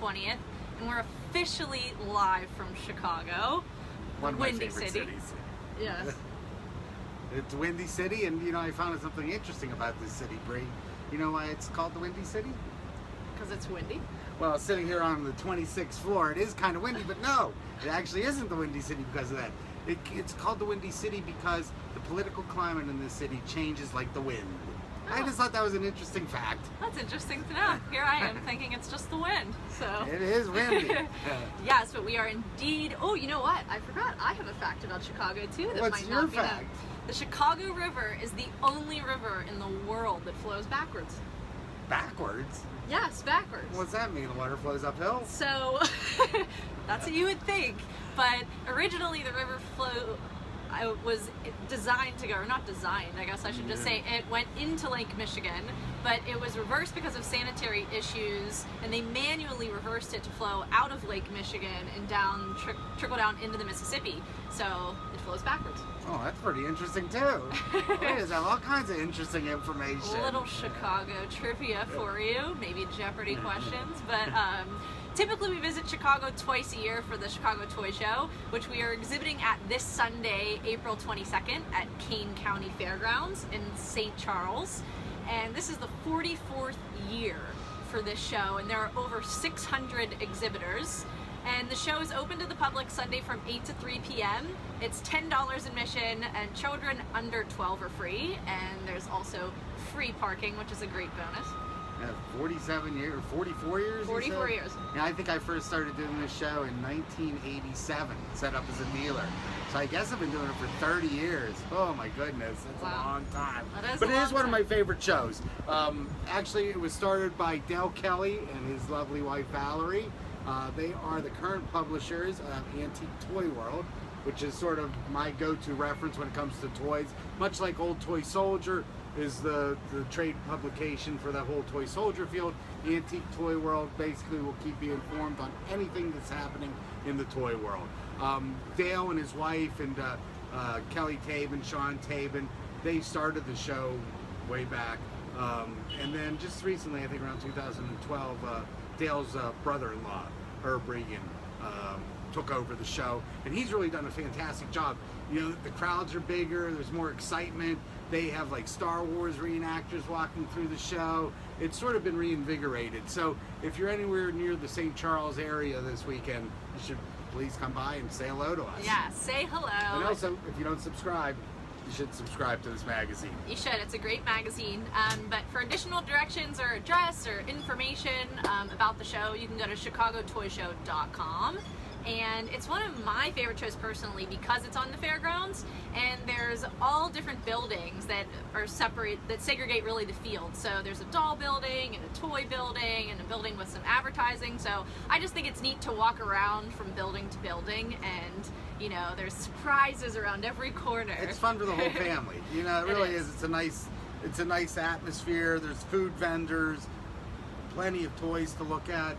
20th, and we're officially live from Chicago. One of my Windy favorite City. cities. Yes. It's Windy City, and you know, I found something interesting about this city, Bree. You know why it's called the Windy City? Because it's windy. Well, sitting here on the 26th floor, it is kind of windy, but no, it actually isn't the Windy City because of that. It's called the Windy City because the political climate in this city changes like the wind. Oh. I just thought that was an interesting fact. That's interesting to know. Here I am thinking it's just the wind. So It is windy. yes, but we are indeed. Oh, you know what? I forgot. I have a fact about Chicago too. That What's might your not be known. fact? The Chicago River is the only river in the world that flows backwards. Backwards? Yes, backwards. What's that mean? The water flows uphill? So that's what you would think, but originally the river flow was designed to go, or not designed, I guess I should just say, it went into Lake Michigan, but it was reversed because of sanitary issues, and they manually reversed it to flow out of Lake Michigan and down, trickle down into the Mississippi, so it flows backwards. Oh, that's pretty interesting too. There's all kinds of interesting information. A little Chicago trivia for you, maybe Jeopardy questions, but typically we visit Chicago twice a year for the Chicago Toy Show, which we are exhibiting at this Sunday, April 22nd at Kane County Fairgrounds in St. Charles. And this is the 44th year for this show, and there are over 600 exhibitors. And the show is open to the public Sunday from 8 to 3 p.m. It's $10 admission, and children under 12 are free. And there's also free parking, which is a great bonus. 47 years, 44 years? 44 years. Yeah, I think I first started doing this show in 1987, set up as a dealer. So I guess I've been doing it for 30 years. Oh my goodness, that's a long time. But it is one of my favorite shows. Actually, it was started by Dale Kelly and his lovely wife Valerie. They are the current publishers of Antique Toy World, which is sort of my go-to reference when it comes to toys. Much like Old Toy Soldier is the trade publication for the whole toy soldier field, Antique Toy World basically will keep you informed on anything that's happening in the toy world. Dale and his wife and Kelly Tabin, Sean Tabin, they started the show way back. And then just recently, I think around 2012, Dale's brother-in-law, Herb Regan, took over the show, and he's really done a fantastic job. You know, the crowds are bigger, there's more excitement. They have like Star Wars reenactors walking through the show. It's sort of been reinvigorated. So if you're anywhere near the St. Charles area this weekend, you should please come by and say hello to us. Yeah, say hello. And also, if you don't subscribe, you should subscribe to this magazine. You should. It's a great magazine. But for additional directions or address or information about the show, you can go to chicagotoyshow.com. And it's one of my favorite shows personally because it's on the fairgrounds, and there's all different buildings that are that segregate really the field. So there's a doll building and a toy building and a building with some advertising. So I just think it's neat to walk around from building to building, and you know, there's surprises around every corner. It's fun for the whole family. You know, it really is. It's a nice atmosphere. There's food vendors, plenty of toys to look at.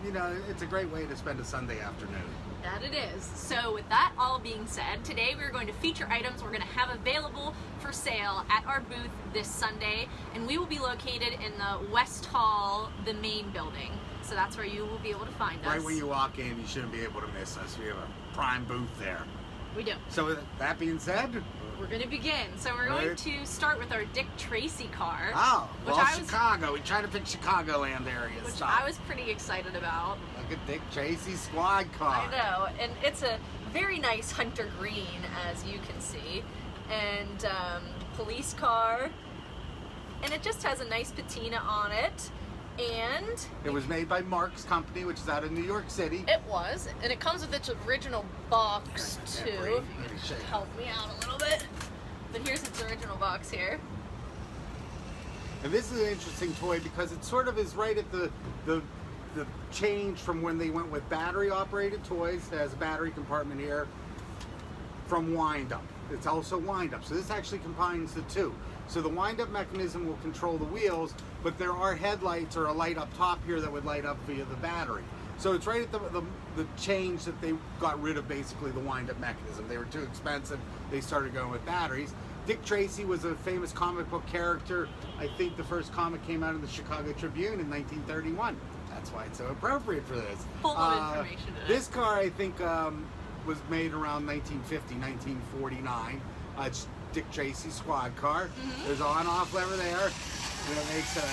You know, it's a great way to spend a Sunday afternoon. That it is. So with that all being said, today we're going to feature items we're going to have available for sale at our booth this Sunday, and we will be located in the West Hall, the main building. So that's where you will be able to find us. Right when you walk in, you shouldn't be able to miss us. We have a prime booth there. We do. So with that being said, we're going to begin. So we're going to start with our Dick Tracy car. Oh, well, Chicago. We try to pick Chicagoland area which stuff. I was pretty excited about. Like a Dick Tracy squad car. I know, and it's a very nice hunter green, as you can see, and police car, and it just has a nice patina on it. And it was made by Mark's company, which is out of New York City. It was, and it comes with its original box too. If you can help me out a little bit. But here's its original box here. And this is an interesting toy because it sort of is right at the change from when they went with battery-operated toys. It has a battery compartment here, from wind-up. It's also wind-up. So this actually combines the two. So the wind-up mechanism will control the wheels, but there are headlights or a light up top here that would light up via the battery. So it's right at the change that they got rid of basically the wind-up mechanism. They were too expensive. They started going with batteries. Dick Tracy was a famous comic book character. I think the first comic came out in the Chicago Tribune in 1931. That's That's why it's so appropriate for this. Full of information in it. This car, I think, was made around 1950, 1949. It's Dick Tracy's squad car. There's an on-off lever there. And it makes a...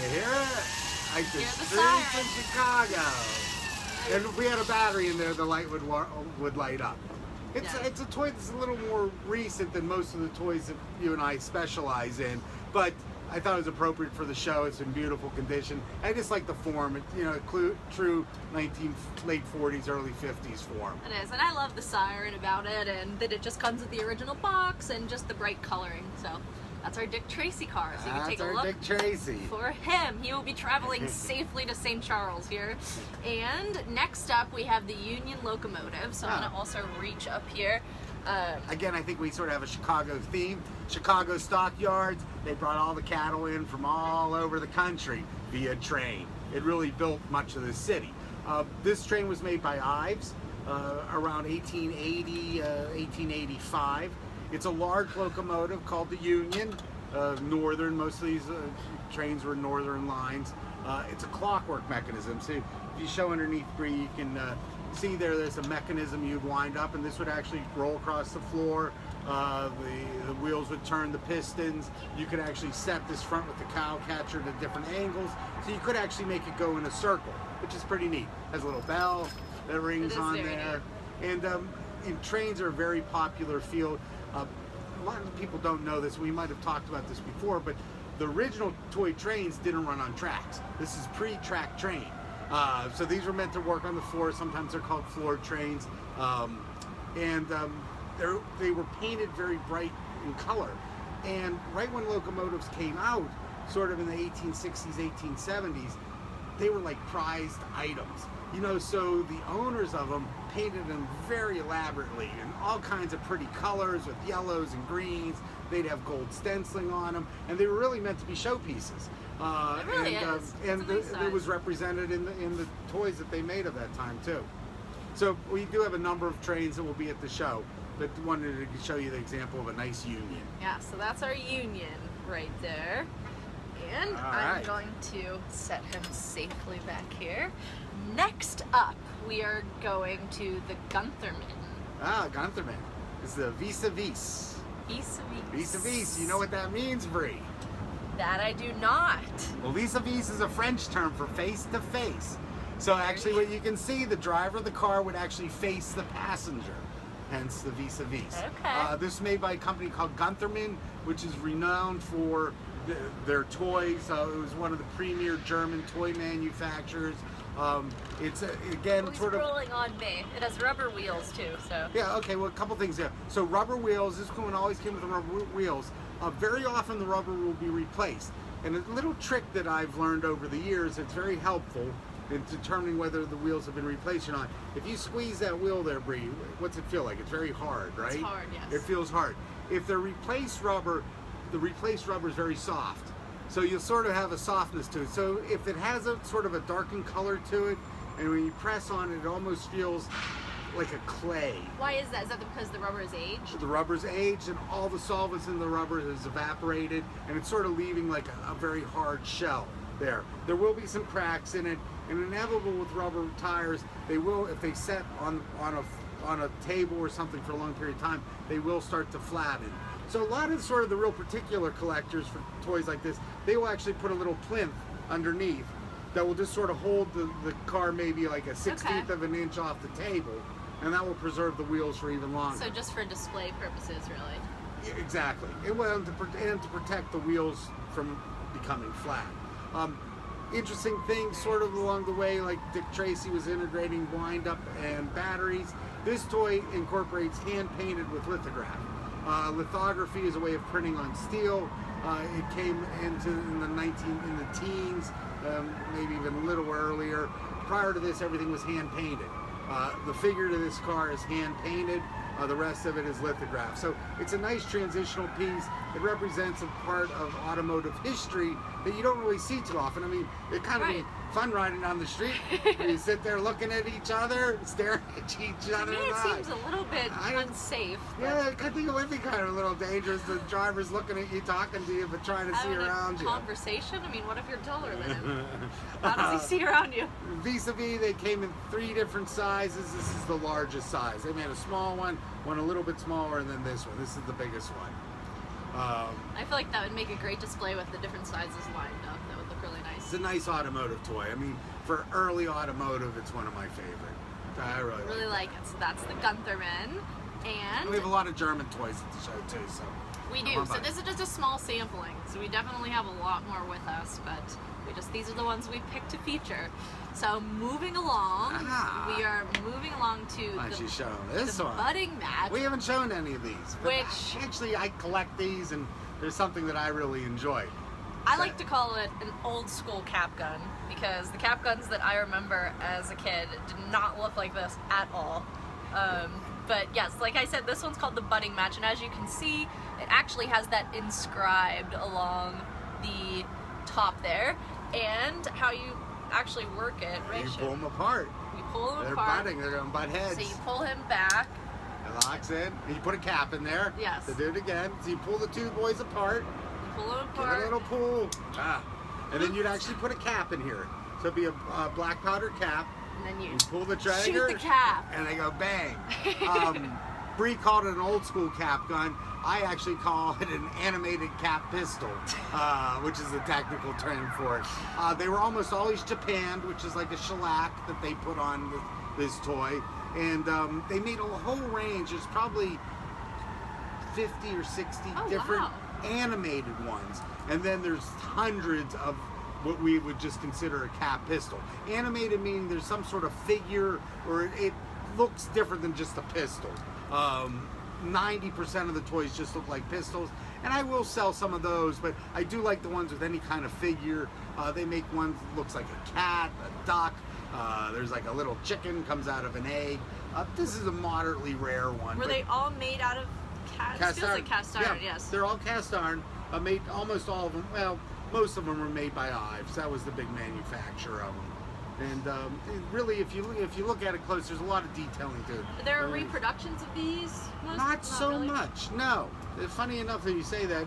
You hear it? Like the streets in Chicago. And if we had a battery in there, the light would light up. It's a toy that's a little more recent than most of the toys that you and I specialize in, but I thought it was appropriate for the show. It's in beautiful condition. I just like the form. It's, you know, true late 40s, early 50s form. It is, and I love the siren about it, and that it just comes with the original box and just the bright coloring. So that's our Dick Tracy car. So you can take a look Dick Tracy. For him. He will be traveling safely to St. Charles here. And next up, we have the Union Locomotive. So I'm going to also reach up here. Again, I think we sort of have a Chicago theme. Chicago stockyards, they brought all the cattle in from all over the country via train. It really built much of the city. This train was made by Ives around 1880, 1885. It's a large locomotive called the Union, northern. Most of these trains were northern lines. It's a clockwork mechanism. So if you show underneath, Bree, you can see there's a mechanism you'd wind up, and this would actually roll across the floor. The wheels would turn the pistons. You could actually set this front with the cow catcher to different angles, so you could actually make it go in a circle, which is pretty neat. Has a little bell that rings on there. Neat. And trains are a very popular field. A lot of people don't know this. We might have talked about this before, but the original toy trains didn't run on tracks. This is pre-track train. So these were meant to work on the floor. Sometimes they're called floor trains. They were painted very bright in color. And right when locomotives came out, sort of in the 1860s, 1870s, they were like prized items. You know, so the owners of them painted them very elaborately in all kinds of pretty colors with yellows and greens. They'd have gold stenciling on them, and they were really meant to be showpieces. It really is. It was represented in the toys that they made of that time too. So we do have a number of trains that will be at the show, but wanted to show you the example of a nice Union. Yeah, so that's our Union right there. And I'm going to set him safely back here. Next up, we are going to the Guntherman. Guntherman. It's the VESA Beast. VESA Beast. VESA Beast. You know what that means, Bree? That I do not. Well, VESA Beast is a French term for face-to-face. So actually what you can see, the driver of the car would actually face the passenger. Hence the VESA Beast. Okay. This is made by a company called Guntherman, which is renowned for their toys. It was one of the premier German toy manufacturers. It's again sort of rolling on me. It has rubber wheels too, so. Yeah. Okay. Well, a couple things there. So rubber wheels. This one always came with the rubber wheels. Very often the rubber will be replaced. And a little trick that I've learned over the years that's very helpful in determining whether the wheels have been replaced or not. If you squeeze that wheel there, Bree, what's it feel like? It's very hard, right? It's hard, yes. It feels hard. If they're replaced rubber, the replaced rubber is very soft. So you'll sort of have a softness to it. So if it has a sort of a darkened color to it, and when you press on it, it almost feels like a clay. Why is that? Is that because the rubber is aged? The rubber's aged and all the solvents in the rubber has evaporated, and it's sort of leaving like a very hard shell there. There will be some cracks in it, and inevitable with rubber tires, they will, if they set on a table or something for a long period of time, they will start to flatten. So a lot of sort of the real particular collectors for toys like this, they will actually put a little plinth underneath that will just sort of hold the car maybe like a 1/16 of an inch off the table, and that will preserve the wheels for even longer. So just for display purposes, really? Yeah, exactly. And to protect the wheels from becoming flat. Interesting things sort of along the way, like Dick Tracy was integrating wind-up and batteries. This toy incorporates hand-painted with lithograph. Lithography is a way of printing on steel. It came in the teens, maybe even a little earlier. Prior to this, everything was hand-painted. The figure to this car is hand-painted. The rest of it is lithograph. So it's a nice transitional piece. It represents a part of automotive history that you don't really see too often. I mean, it kind of be fun riding down the street. You sit there looking at each other, staring at each other. To me, it seems a little bit unsafe. Yeah, I think it would be kind of a little dangerous. The driver's looking at you, talking to you, but trying to see around you. Conversation? I mean, what if you're taller than him? How does he see around you? VESA Beast, they came in 3 different sizes. This is the largest size. They made a small one a little bit smaller, and then this one. This is the biggest one. I feel like that would make a great display with the different sizes lined up. That would look really nice. It's a nice automotive toy. I mean, for early automotive, it's one of my favorite. I really like it. So that's the Guntherman. And we have a lot of German toys at the show too. So we do. So this is just a small sampling. So we definitely have a lot more with us, but these are the ones we picked to feature. So moving along, we are moving along to the Bunning Match. We haven't shown any of these. Which actually, I collect these, and there's something that I really enjoy. I like to call it an old school cap gun because the cap guns that I remember as a kid did not look like this at all. But yes, like I said, this one's called the Bunning Match, and as you can see, it actually has that inscribed along the top there, and how you actually work it. You pull them apart. You pull them apart. They're butting. They're going to butt heads. So you pull him back. It locks in. And you put a cap in there. Yes. To do it again. So you pull the 2 boys apart. You pull them apart. Give it a little pull. And then you'd actually put a cap in here. So it'd be a black powder cap. And then you pull the trigger. Shoot the cap. And they go bang. Bree called it an old school cap gun. I actually call it an animated cap pistol, which is a technical term for it. They were almost always japanned, which is like a shellac that they put on this toy. And they made a whole range. There's probably 50 or 60 different animated ones. And then there's hundreds of what we would just consider a cap pistol. Animated meaning there's some sort of figure, or it looks different than just a pistol. 90% of the toys just look like pistols, and I will sell some of those, but I do like the ones with any kind of figure. They make ones that looks like a cat, a duck, there's like a little chicken comes out of an egg. This is a moderately rare one. Were they all made out of cast iron? Like cast iron, yes. They're all cast iron, made, almost all of them, well, most of them were made by Ives. That was the big manufacturer of them. And really, if you look at it close, there's a lot of detailing to it. There are reproductions of these? Not so really much, no. Funny enough that you say that,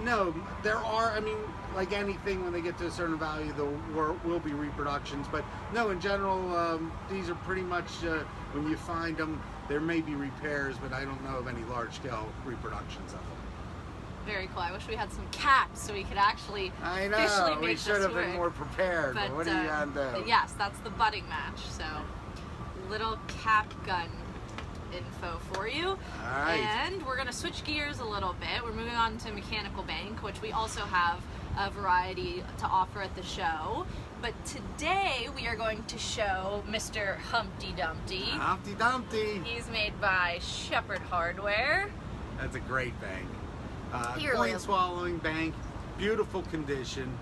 no. There are, I mean, like anything, when they get to a certain value, there will be reproductions. But no, in general, these are pretty much, when you find them, there may be repairs, but I don't know of any large-scale reproductions of them. Very cool. I wish we had some caps so we could actually officially make this work. We should have been more prepared, but what are you on to? Yes, that's the Bunning Match. So, little cap gun info for you. All right. And we're going to switch gears a little bit. We're moving on to Mechanical Bank, which we also have a variety to offer at the show. But today we are going to show Mr. Humpty Dumpty. Humpty Dumpty. He's made by Shepherd Hardware. That's a great bank. Coin swallowing bank, beautiful condition,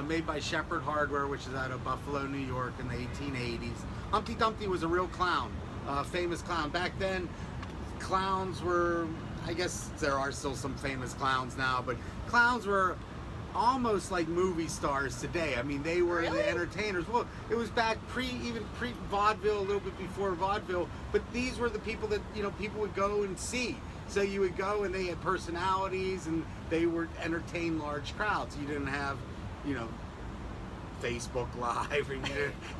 made by Shepherd Hardware, which is out of Buffalo, New York in the 1880s. Humpty Dumpty was a real clown, famous clown. Back then, clowns were, I guess there are still some famous clowns now, but clowns were almost like movie stars today. I mean, they were the entertainers. Well, it was back even pre-vaudeville, a little bit before vaudeville, but these were the people that, people would go and see. So you would go and they had personalities and they would entertain large crowds. You didn't have, Facebook Live, and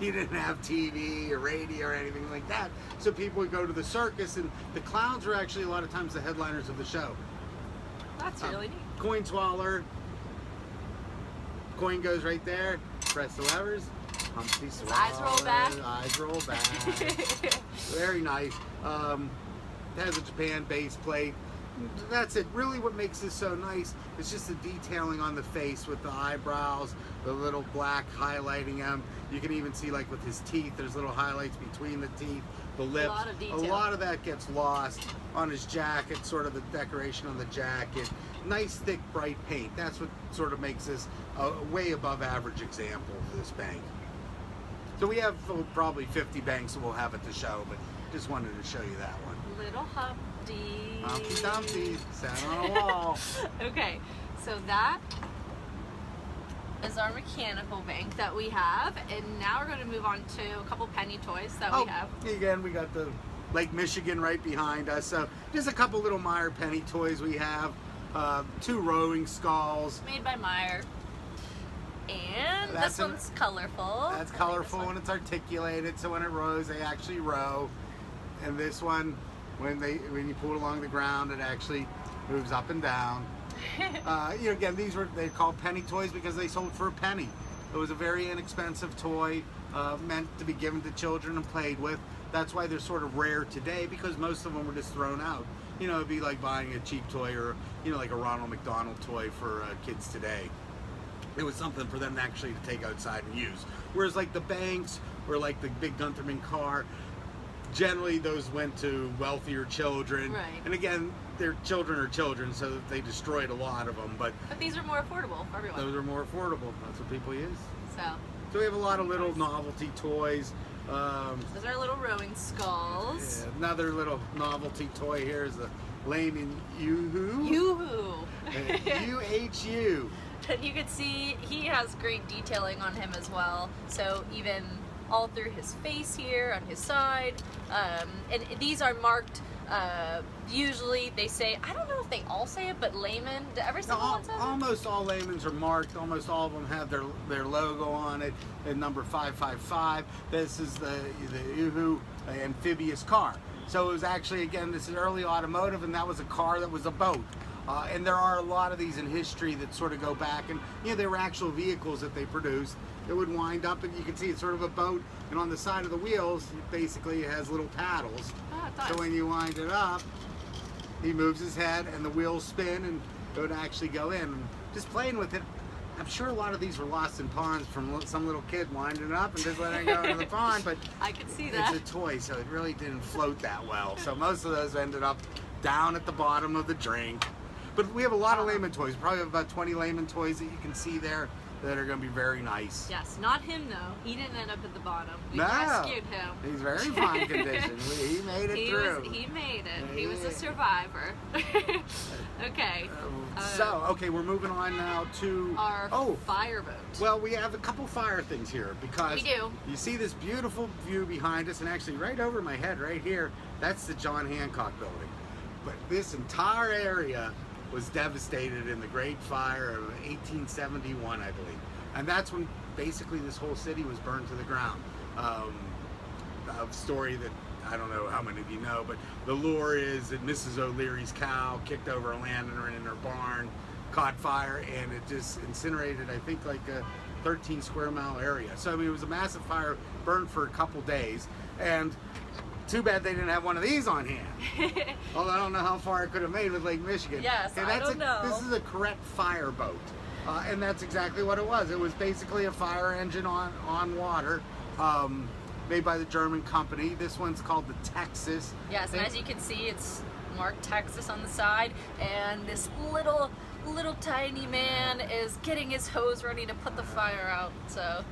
you didn't have TV or radio or anything like that. So people would go to the circus, and the clowns were actually a lot of times the headliners of the show. That's really neat. Coin swaller. Coin goes right there. Press the levers. Humpty swallows. Eyes roll back. Eyes roll back. Very nice. It has a Japan base plate. That's it. Really what makes this so nice is just the detailing on the face with the eyebrows, the little black highlighting them. You can even see, like with his teeth, there's little highlights between the teeth, the lips. A lot of detail. A lot of that gets lost on his jacket, sort of the decoration on the jacket. Nice, thick, bright paint. That's what sort of makes this a way above average example of this bank. So we have probably 50 banks that we'll have at the show, but just wanted to show you that one. Little Humpty. Humpty Dumpty sat on a wall. Okay, so that is our mechanical bank that we have, and now we're going to move on to a couple penny toys that we have. Again, we got the Lake Michigan right behind us, so just a couple little Meyer penny toys we have. 2 rowing skulls. Made by Meyer. And this one's colorful. That's colorful and it's articulated, so when it rows, they actually row. And this one, when you pull it along the ground, it actually moves up and down. Again, they're called penny toys because they sold for a penny. It was a very inexpensive toy, meant to be given to children and played with. That's why they're sort of rare today, because most of them were just thrown out. It'd be like buying a cheap toy, or like a Ronald McDonald toy for kids today. It was something for them actually to take outside and use. Whereas like the banks or like the big Guntherman car, generally those went to wealthier children. Right. And again, their children are children, so they destroyed a lot of them. But these are more affordable for everyone. Those are more affordable. That's what people use. So we have a lot of little novelty toys. Those are little rowing skulls. Yeah, another little novelty toy here is the Laman Yoo-hoo. Yoo-hoo. U-H-U. And you can see he has great detailing on him as well. So even all through his face here, on his side. And these are marked, usually they say, I don't know if they all say it, but Laman, every single one says it? Almost all Lamans are marked. Almost all of them have their logo on it, and number 555. This is the Yoo-hoo amphibious car. So it was actually, again, this is early automotive, and that was a car that was a boat. And there are a lot of these in history that sort of go back, and they were actual vehicles that they produced. It would wind up, and you can see it's sort of a boat, and on the side of the wheels, basically it has little paddles. Oh, it does. So when you wind it up, he moves his head, and the wheels spin, and it would actually go in. And just playing with it, I'm sure a lot of these were lost in ponds from some little kid winding it up and just letting it go into the pond, but I could see that. It's a toy, so it really didn't float that well. So most of those ended up down at the bottom of the drink. But we have a lot of Laman toys. We probably have about 20 Laman toys that you can see there that are going to be very nice. Yes, not him though. He didn't end up at the bottom. We no, rescued him. He's very fine condition. He made it through. He made it. He was a survivor. Okay. Okay, we're moving on now to our fireboat. Well, we have a couple fire things here because we do. You see this beautiful view behind us, and actually right over my head right here, that's the John Hancock building. But this entire area was devastated in the Great Fire of 1871, I believe. And that's when basically this whole city was burned to the ground. A story that I don't know how many of you know, but the lore is that Mrs. O'Leary's cow kicked over a lantern in her barn, caught fire, and it just incinerated, I think, like a 13 square mile area. So I mean, it was a massive fire, burned for a couple days, and too bad they didn't have one of these on hand. Although I don't know how far it could have made with Lake Michigan. Yes, I don't know. This is a correct fireboat. And that's exactly what it was. It was basically a fire engine on water, made by the German company. This one's called the Texas. Yes, and as you can see, it's marked Texas on the side, and this little tiny man is getting his hose ready to put the fire out. So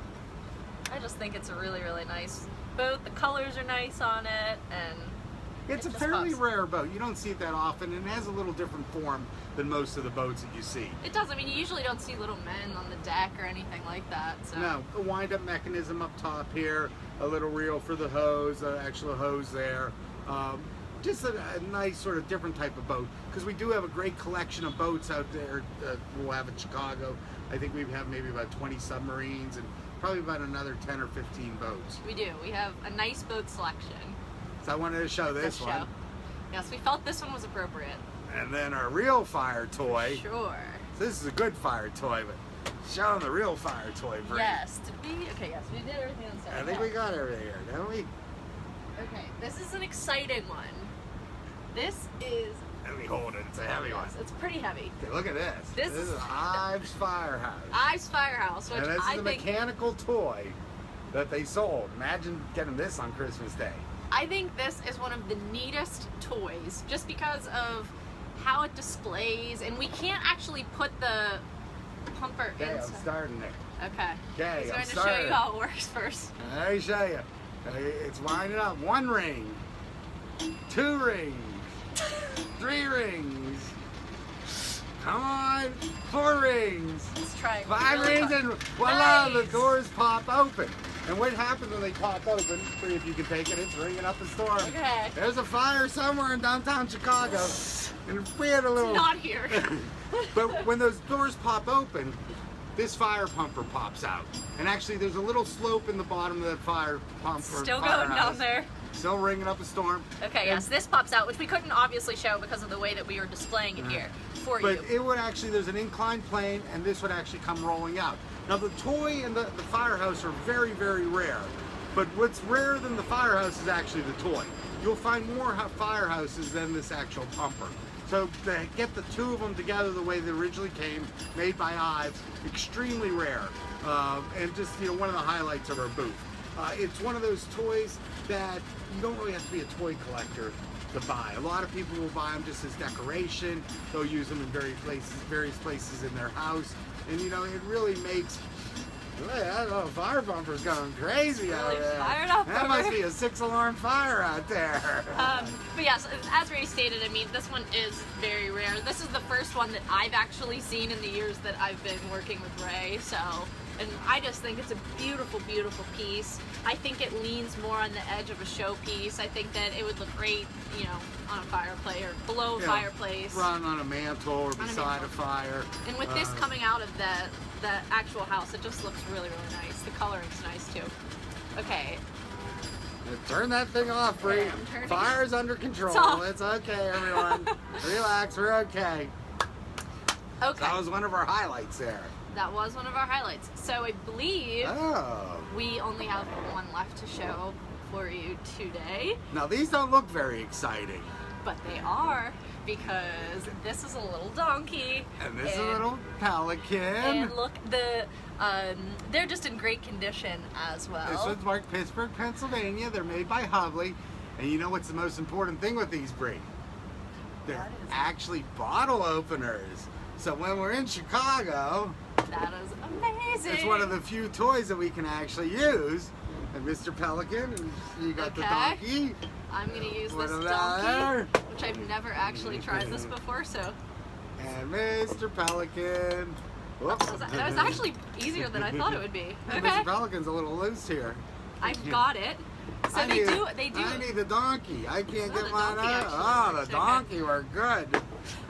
I just think it's a really, really nice boat. The colors are nice on it, and it's a fairly rare boat. You don't see it that often, and it has a little different form than most of the boats that you see. It does. I mean, you usually don't see little men on the deck or anything like that. So. No, a wind-up mechanism up top here, a little reel for the hose, an actual hose there. Just a nice sort of different type of boat, because we do have a great collection of boats out there. We'll have in Chicago. I think we have maybe about 20 submarines and probably about another 10 or 15 boats. We do. We have a nice boat selection. So I wanted to show this one. Yes, we felt this one was appropriate. And then our real fire toy. Sure. So this is a good fire toy, but show them the real fire toy, Bree. Yes. Did we? Okay, yes, we did everything on set. I think we got everything here, don't we? Okay, this is an exciting one. This is... Let me hold it. It's a heavy one. It's pretty heavy. Okay, look at this. This is Ives Firehouse. Ives Firehouse, which and this is a mechanical toy that they sold. Imagine getting this on Christmas Day. I think this is one of the neatest toys, just because of how it displays, and we can't actually put the pumper inside. Okay, I'm starting it. Okay. Okay, I'm starting to show you how it works first. Let me show you. It's winding up. 1 ring, 2 rings, 3 rings. Come on. and 4 rings. Let's try 5 really rings hard. and voila, Nice. the doors pop open. And what happens when they pop open, if you can take it, it's ringing up a storm. Okay. There's a fire somewhere in downtown Chicago. And if we had a little... It's not here. But when those doors pop open, this fire pumper pops out. And actually there's a little slope in the bottom of that fire pumper. Still going down there. Still ringing up a storm. Okay, yes, this pops out, which we couldn't obviously show because of the way that we were displaying it here for you. But it would actually, there's an inclined plane, and this would actually come rolling out. Now the toy and the firehouse are very, very rare. But what's rarer than the firehouse is actually the toy. You'll find more firehouses than this actual pumper. So to get the 2 of them together the way they originally came, made by Ives, extremely rare. And just, you know, one of the highlights of our booth. It's one of those toys that you don't really have to be a toy collector to buy. A lot of people will buy them just as decoration. They'll use them in various places in their house. And you know, it really makes, that little fire bumper's going crazy out Really there. fired up That over. must be a 6-alarm fire out there. But yes, as Ray stated, I mean, this one is very rare. This is the first one that I've actually seen in the years that I've been working with Ray, so, and I just think it's a beautiful, beautiful piece. I think it leans more on the edge of a showpiece. I think that it would look great, you know, on a fireplace or below a fireplace. Run on a mantle or beside a fire. And with this coming out of the actual house, it just looks really, really nice. The coloring's nice too. Okay. Turn that thing off, Bree. Okay, I'm turning Fire's it. under control. It's okay, everyone. Relax, we're okay. Okay. That was one of our highlights there. That was one of our highlights. So I believe we only have one left to show for you today. Now these don't look very exciting. But they are, because this is a little donkey. And this is a little pelican. And look, they're just in great condition as well. This one's marked Pittsburgh, Pennsylvania. They're made by Hovley. And you know what's the most important thing with these, Bree? They're actually bottle openers. So when we're in Chicago, that is amazing. It's one of the few toys that we can actually use. And Mr. Pelican, and you got the donkey. I'm going to use this donkey, which I've never actually tried this before, so. And Mr. Pelican. Whoops. That was actually easier than I thought it would be. Okay. Mr. Pelican's a little loose here. I've got it. So they do. I need the donkey. I can't get mine out. Oh, the donkey worked good.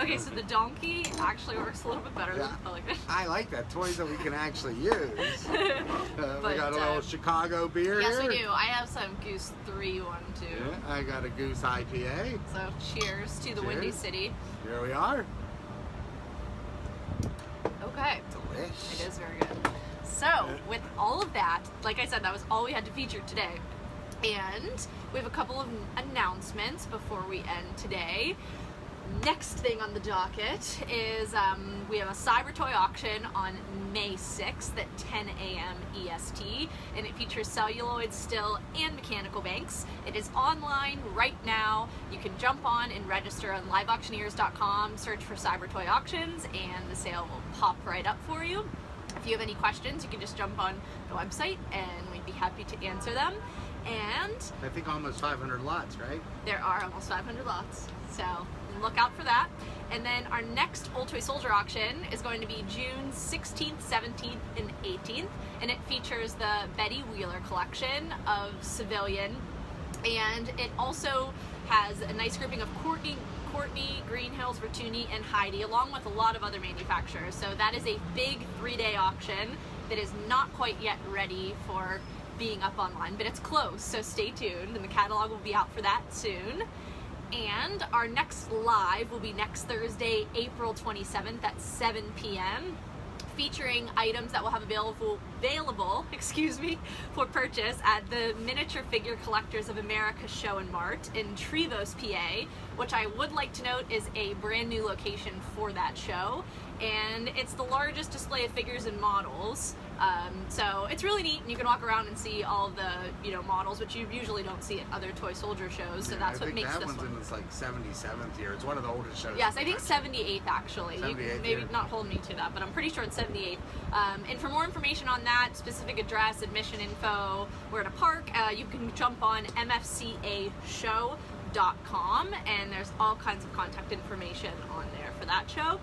Okay, so the donkey actually works a little bit better than the pelican. I like that. Toys that we can actually use. We got a little Chicago beer here. Yes, we do. I have some Goose 3 one too. Yeah, I got a Goose IPA. So cheers to the Windy City. Here we are. Okay. Delish. It is very good. So, with all of that, like I said, that was all we had to feature today. And we have a couple of announcements before we end today. Next thing on the docket is we have a Cyber Toy auction on May 6th at 10 a.m. EST, and it features celluloid, still, and mechanical banks. It is online right now. You can jump on and register on liveauctioneers.com, search for Cyber Toy auctions, and the sale will pop right up for you. If you have any questions, you can just jump on the website, and we'd be happy to answer them. And I think almost 500 lots, right? There are almost 500 lots, so look out for that. And then our next Old Toy Soldier auction is going to be June 16th, 17th, and 18th, and it features the Betty Wheeler collection of Civilian, and it also has a nice grouping of Courtney, Greenhills, Vertuni, and Heidi, along with a lot of other manufacturers. So that is a big 3-day auction that is not quite yet ready for being up online, but it's close, so stay tuned, and the catalog will be out for that soon. And our next live will be next Thursday, April 27th at 7 p.m. featuring items that will have available for purchase at the Miniature Figure Collectors of America Show and Mart in Trevose, PA, which I would like to note is a brand new location for that show, and it's the largest display of figures and models. So it's really neat, and you can walk around and see all of the models, which you usually don't see at other Toy Soldier shows. So that's what makes this one. I think that one's in its like 77th year. It's one of the oldest shows. Yes, I think 78th actually. 78th, you can maybe not hold me to that, but I'm pretty sure it's 78th. And for more information on that, specific address, admission info, where to park, you can jump on mfcashow.com, and there's all kinds of contact information on there for that show.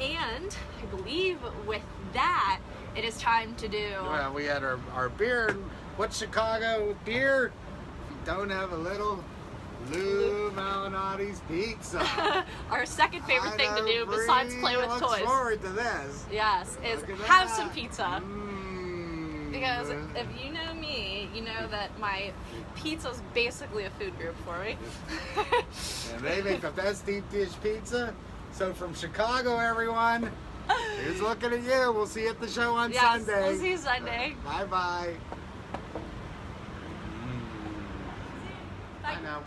And I believe with that, it is time to do... Well, we had our beer. What's Chicago beer? If you don't have a little Lou Malnati's pizza. Our second favorite thing to do besides play with toys. Look forward to this. Yes, is have some pizza. Because if you know me, you know that my pizza's basically a food group for me. And they make the best deep dish pizza. So from Chicago, everyone, here's looking at you. We'll see you at the show on Sunday. We'll see you Sunday. Bye-bye. Bye now.